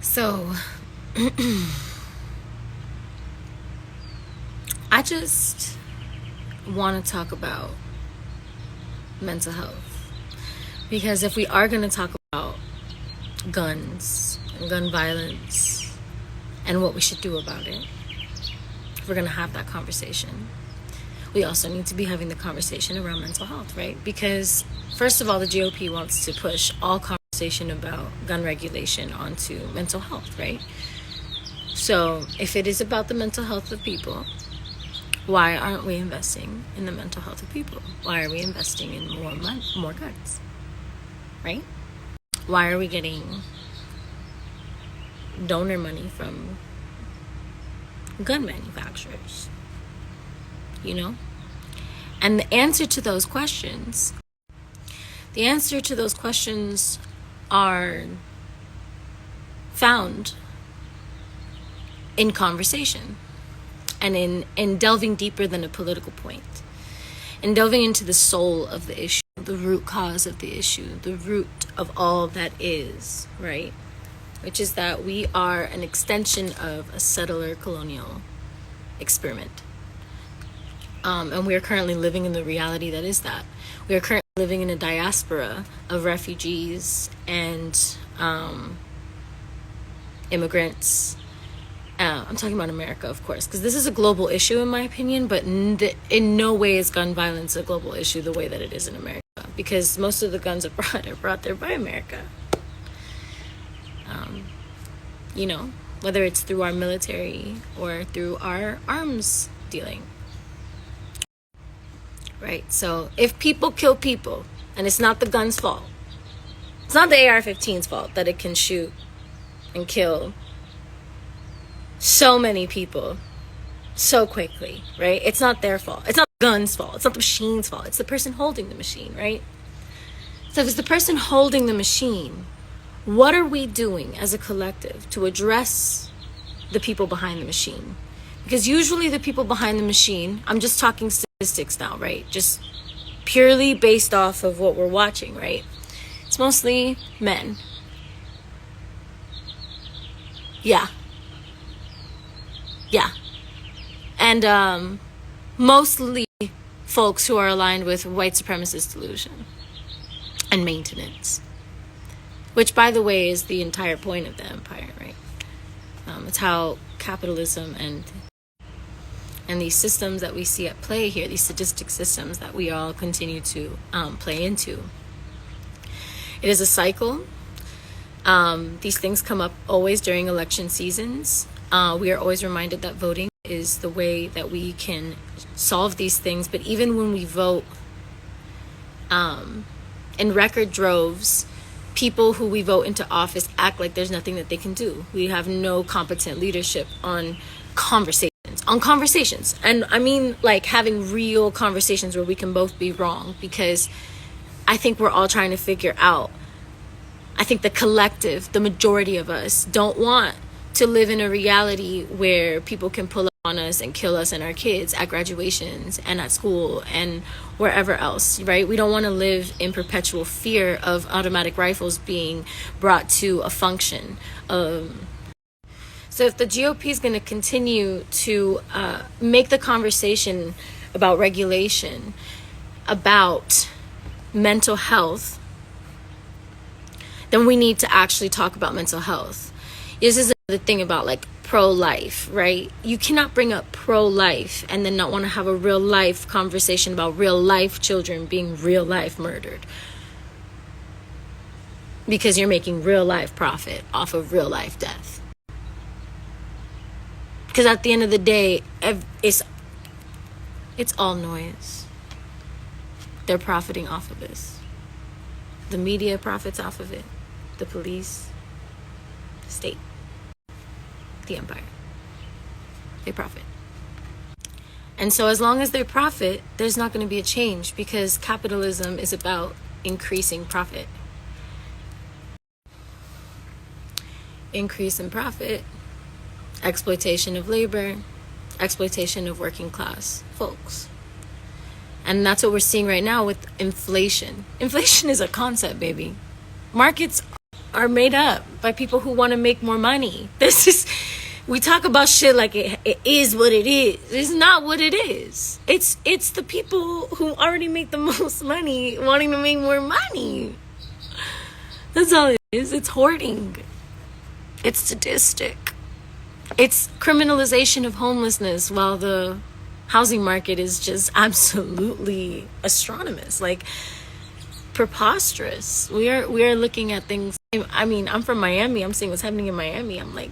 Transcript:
So, I just want to talk about mental health. Because if we are going to talk about guns and gun violence and what we should do about it, if we're going to have that conversation, we also need to be having the conversation around mental health, right? Because, first of all, the GOP wants to push all conversation about gun regulation onto mental health, right? So, if it is about the mental health of people, why aren't we investing in the mental health of people? Why are we investing in more guns, right? Why are we getting donor money from gun manufacturers? You know? And the answer to those questions are found in conversation and in delving deeper than a political point, and delving into the soul of the issue, the root cause of the issue, the root of all that is, right? Which is that we are an extension of a settler colonial experiment. And we are currently living in the reality that is that. We are currently living in a diaspora of refugees and immigrants. I'm talking about America, of course, because this is a global issue in my opinion, but in no way is gun violence a global issue the way that it is in America, because most of the guns are brought there by America. You know, whether it's through our military or through our arms dealing. Right? So if people kill people, and it's not the gun's fault, it's not the AR-15's fault that it can shoot and kill so many people so quickly, right? It's not their fault. It's not the gun's fault. It's not the machine's fault. It's the person holding the machine, right? So if it's the person holding the machine, what are we doing as a collective to address the people behind the machine? Because usually the people behind the machine, I'm just talking statistics now, right? Just purely based off of what we're watching, right? It's mostly men. Yeah. And mostly folks who are aligned with white supremacist delusion and maintenance. Which, by the way, is the entire point of the empire, right? It's how capitalism and these systems that we see at play here, these sadistic systems that we all continue to play into. It is a cycle. These things come up always during election seasons. We are always reminded that voting is the way that we can solve these things. But even when we vote in record droves, people who we vote into office act like there's nothing that they can do. We have no competent leadership on conversations. And I mean, like, having real conversations where we can both be wrong, because I think we're all trying to figure out, I think the collective, the majority of us, don't want to live in a reality where people can pull up on us and kill us and our kids at graduations and at school and wherever else, right? We don't want to live in perpetual fear of automatic rifles being brought to a function. So if the GOP is going to continue to make the conversation about regulation, about mental health, then we need to actually talk about mental health. This is another thing about, like, pro-life, right? You cannot bring up pro-life and then not want to have a real-life conversation about real-life children being real-life murdered, because you're making real-life profit off of real-life death. Because at the end of the day, it's all noise. They're profiting off of this. The media profits off of it. The police, the state, the empire. They profit. And so as long as they profit, there's not going to be a change, because capitalism is about increasing profit. Increase in profit, exploitation of labor, exploitation of working class folks. And that's what we're seeing right now with inflation. Inflation is a concept, baby. Markets are made up by people who want to make more money. This is, we talk about shit like it is what it is. It's not what it is. It's the people who already make the most money wanting to make more money. That's all it is. It's hoarding. It's sadistic. It's criminalization of homelessness while the housing market is just absolutely astronomous. Like, preposterous. We are looking at things. I mean, I'm from Miami. I'm seeing what's happening in Miami. I'm like,